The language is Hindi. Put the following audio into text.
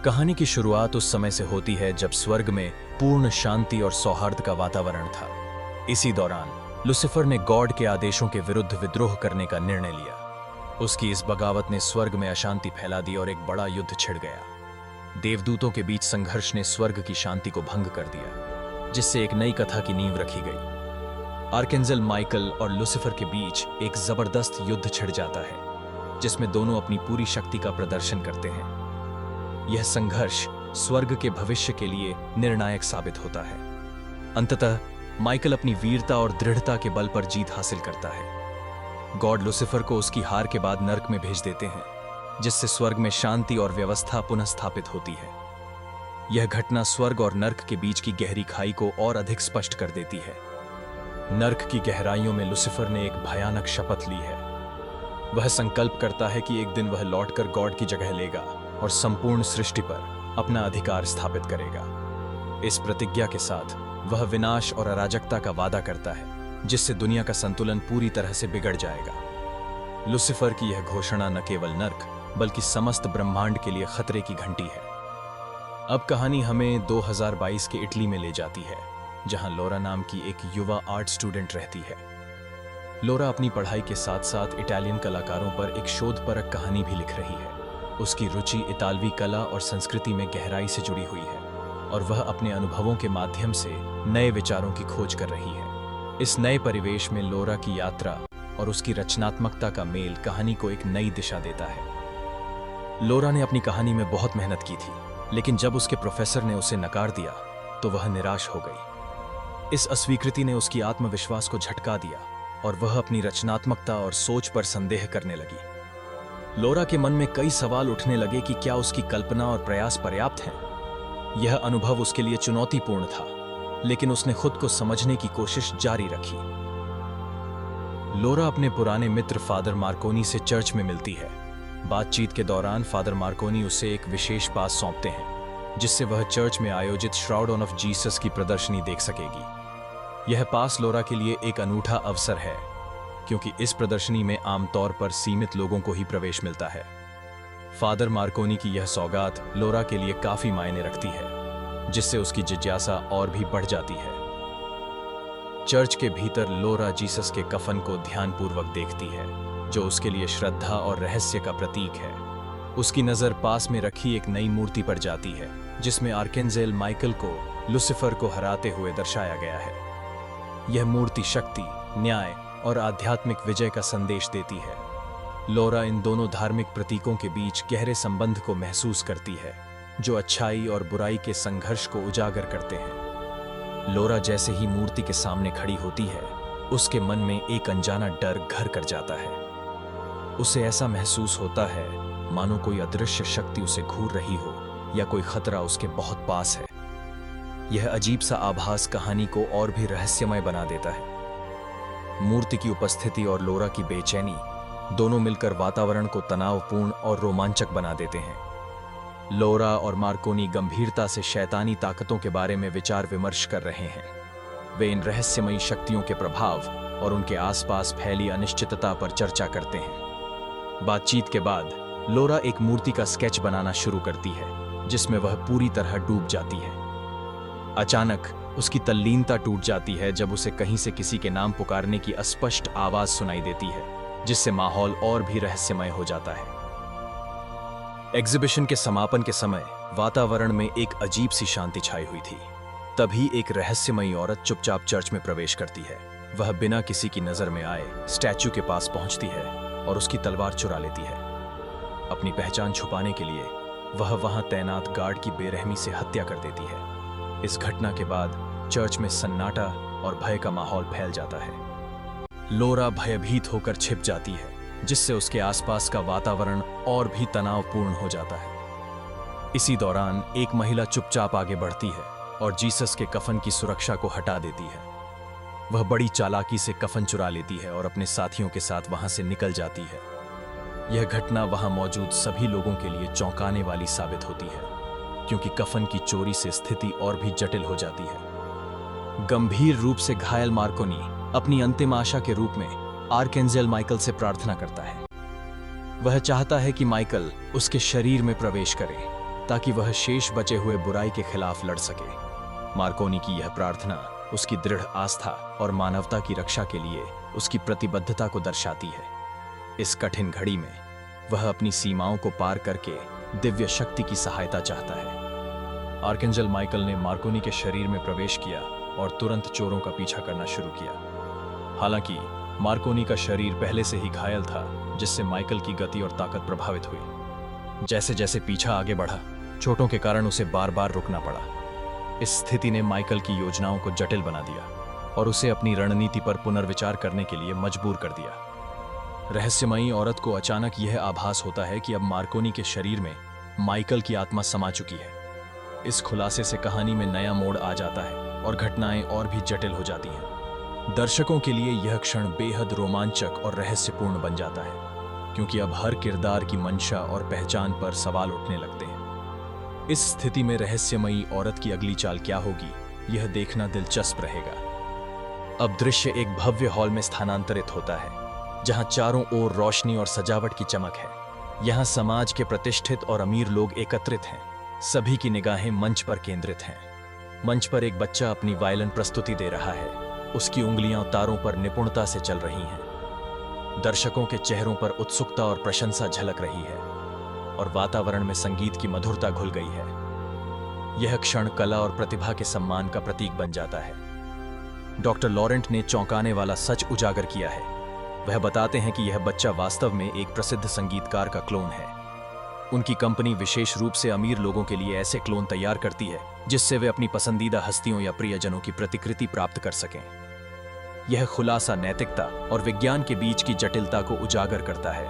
कहानी की शुरुआत उस समय से होती है जब स्वर्ग में पूर्ण शांति और सौहार्द का वातावरण था। इसी दौरान लुसिफर ने गॉड के आदेशों के विरुद्ध विद्रोह करने का निर्णय लिया। उसकी इस बगावत ने स्वर्ग में अशांति फैला दी और एक बड़ा युद्ध छिड़ गया। देवदूतों के बीच संघर्ष ने स्वर्ग की शांति को भंग कर दिया, जिससे एक नई कथा की नींव रखी गई। आर्केंजल माइकल और लुसिफर के बीच एक जबरदस्त युद्ध छिड़ जाता है, जिसमें दोनों अपनी पूरी शक्ति का प्रदर्शन करते हैं। यह संघर्ष स्वर्ग के भविष्य के लिए निर्णायक साबित होता है। अंततः माइकल अपनी वीरता और दृढ़ता के बल पर जीत हासिल करता है। गॉड लुसिफर को उसकी हार के बाद नर्क में भेज देते हैं, जिससे स्वर्ग में शांति और व्यवस्था पुनः स्थापित होती है। यह घटना स्वर्ग और नर्क के बीच की गहरी खाई को और अधिक स्पष्ट कर देती है। नर्क की गहराइयों में लुसिफर ने एक भयानक शपथ ली है। वह संकल्प करता है कि एक दिन वह लौटकर गॉड की जगह लेगा और संपूर्ण सृष्टि पर अपना अधिकार स्थापित करेगा। इस प्रतिज्ञा के साथ वह विनाश और अराजकता का वादा करता है, जिससे दुनिया का संतुलन पूरी तरह से बिगड़ जाएगा। लुसिफर की यह घोषणा न केवल नर्क बल्कि समस्त ब्रह्मांड के लिए खतरे की घंटी है। अब कहानी हमें 2022 के इटली में ले जाती है, जहां लोरा नाम की एक युवा आर्ट स्टूडेंट रहती है। लोरा अपनी पढ़ाई के साथ साथ इटालियन कलाकारों पर एक शोधपरक कहानी भी लिख रही है। उसकी रुचि इतालवी कला और संस्कृति में गहराई से जुड़ी हुई है और वह अपने अनुभवों के माध्यम से नए विचारों की खोज कर रही है। इस नए परिवेश में लोरा की यात्रा और उसकी रचनात्मकता का मेल कहानी को एक नई दिशा देता है। लोरा ने अपनी कहानी में बहुत मेहनत की थी, लेकिन जब उसके प्रोफेसर ने उसे नकार दिया तो वह निराश हो गई। इस अस्वीकृति ने उसकी आत्मविश्वास को झटका दिया और वह अपनी रचनात्मकता और सोच पर संदेह करने लगी। लोरा के मन में कई सवाल उठने लगे कि क्या उसकी कल्पना और प्रयास पर्याप्त हैं। यह अनुभव उसके लिए चुनौतीपूर्ण था, लेकिन उसने खुद को समझने की कोशिश जारी रखी। लोरा अपने पुराने मित्र फादर मार्कोनी से चर्च में मिलती है। बातचीत के दौरान फादर मार्कोनी उसे एक विशेष पास सौंपते हैं, जिससे वह चर्च में आयोजित श्राउड ऑफ जीसस की प्रदर्शनी देख सकेगी। यह पास लोरा के लिए एक अनूठा अवसर है, क्योंकि इस प्रदर्शनी में आमतौर पर सीमित लोगों को ही प्रवेश मिलता है। फादर मार्कोनी की यह सौगात लोरा के लिए काफी मायने रखती है, जिससे उसकी जिज्ञासा और भी बढ़ जाती है। चर्च के भीतर लोरा जीसस के कफन को ध्यानपूर्वक देखती है, जो उसके लिए श्रद्धा और रहस्य का प्रतीक है। उसकी नजर पास में रखी एक नई मूर्ति पर जाती है, जिसमें आर्केंजेल माइकल को लुसिफर को हराते हुए दर्शाया गया है। यह मूर्ति शक्ति, न्याय और आध्यात्मिक विजय का संदेश देती है। लोरा इन दोनों धार्मिक प्रतीकों के बीच गहरे संबंध को महसूस करती है, जो अच्छाई और बुराई के संघर्ष को उजागर करते हैं। लोरा जैसे ही मूर्ति के सामने खड़ी होती है, उसके मन में एक अनजाना डर घर कर जाता है। उसे ऐसा महसूस होता है मानो कोई अदृश्य शक्ति उसे घूर रही हो या कोई खतरा उसके बहुत पास है। यह अजीब सा आभास कहानी को और भी रहस्यमय बना देता है। मूर्ति की उपस्थिति और लोरा की बेचैनी दोनों मिलकर वातावरण को तनावपूर्ण और रोमांचक बना देते हैं। लोरा और मार्कोनी गंभीरता से शैतानी ताकतों के बारे में विचार विमर्श कर रहे हैं। वे इन रहस्यमयी शक्तियों के प्रभाव और उनके आसपास फैली अनिश्चितता पर चर्चा करते हैं। बातचीत के बाद लोरा एक मूर्ति का स्केच बनाना शुरू करती है, जिसमें वह पूरी तरह डूब जाती है। अचानक उसकी तल्लीनता टूट जाती है जब उसे कहीं से किसी के नाम पुकारने की अस्पष्ट आवाज सुनाई देती है, जिससे माहौल और भी रहस्यमय हो जाता है। एग्जीबिशन के समापन के समय वातावरण में एक अजीब सी शांति छाई हुई थी। तभी एक रहस्यमयी औरत चुपचाप चर्च में प्रवेश करती है। वह बिना किसी की नजर में आए स्टैच्यू के पास पहुंचती है और उसकी तलवार चुरा लेती है। अपनी पहचान छुपाने के लिए वह वहां तैनात गार्ड की बेरहमी से हत्या कर देती है। इस घटना के बाद चर्च में सन्नाटा और भय का माहौल फैल जाता है। लोरा भयभीत होकर छिप जाती है, जिससे उसके आसपास का वातावरण और भी तनावपूर्ण हो जाता है। इसी दौरान एक महिला चुपचाप आगे बढ़ती है और जीसस के कफन की सुरक्षा को हटा देती है। वह बड़ी चालाकी से कफन चुरा लेती है और अपने साथियों के साथ वहां से निकल जाती है। यह घटना वहां मौजूद सभी लोगों के लिए चौंकाने वाली साबित होती है, क्योंकि कफन की चोरी से स्थिति और भी जटिल हो जाती है। गंभीर रूप से घायल मार्कोनी अपनी अंतिम आशा के रूप में आर्केंजेल माइकल से प्रार्थना करता है। वह चाहता है कि माइकल उसके शरीर में प्रवेश करे ताकि वह शेष बचे हुए बुराई के खिलाफ लड़ सके। मार्कोनी की यह प्रार्थना उसकी दृढ़ आस्था और मानवता की रक्षा के लिए उसकी प्रतिबद्धता को दर्शाती है। इस कठिन घड़ी में वह अपनी सीमाओं को पार करके दिव्य शक्ति की सहायता चाहता है। आर्कएंजल माइकल ने मार्कोनी के शरीर में प्रवेश किया और तुरंत चोरों का पीछा करना शुरू किया। हालांकि मार्कोनी का शरीर पहले से ही घायल था, जिससे माइकल की गति और ताकत प्रभावित हुई। जैसे जैसे पीछा आगे बढ़ा, चोटों के कारण उसे बार बार रुकना पड़ा। इस स्थिति ने माइकल की योजनाओं को जटिल बना दिया और उसे अपनी रणनीति पर पुनर्विचार करने के लिए मजबूर कर दिया। रहस्यमयी औरत को अचानक यह आभास होता है कि अब मार्कोनी के शरीर में माइकल की आत्मा समा चुकी है। इस खुलासे से कहानी में नया मोड़ आ जाता है और घटनाएं और भी जटिल हो जाती हैं। दर्शकों के लिए यह क्षण बेहद रोमांचक और रहस्यपूर्ण बन जाता है, क्योंकि अब हर किरदार की मंशा और पहचान पर सवाल उठने लगते हैं। इस स्थिति में रहस्यमयी औरत की अगली चाल क्या होगी, यह देखना दिलचस्प रहेगा। अब दृश्य एक भव्य हॉल में स्थानांतरित होता है, जहां चारों ओर रोशनी और सजावट की चमक है। यहां समाज के प्रतिष्ठित और अमीर लोग एकत्रित हैं। सभी की निगाहें मंच पर केंद्रित हैं। मंच पर एक बच्चा अपनी वायलिन प्रस्तुति दे रहा है। उसकी उंगलियां तारों पर निपुणता से चल रही हैं। दर्शकों के चेहरों पर उत्सुकता और प्रशंसा झलक रही है और वातावरण में संगीत की मधुरता घुल गई है। यह क्षण कला और प्रतिभा के सम्मान का प्रतीक बन जाता है। डॉक्टर लॉरेंट ने चौंकाने वाला सच उजागर किया है। वह बताते हैं कि यह बच्चा वास्तव में एक प्रसिद्ध संगीतकार का क्लोन है। उनकी कंपनी विशेष रूप से अमीर लोगों के लिए ऐसे क्लोन तैयार करती है जिससे वे अपनी पसंदीदा हस्तियों या प्रियजनों की प्रतिकृति प्राप्त कर सकें। यह खुलासा नैतिकता और विज्ञान के बीच की जटिलता को उजागर करता है।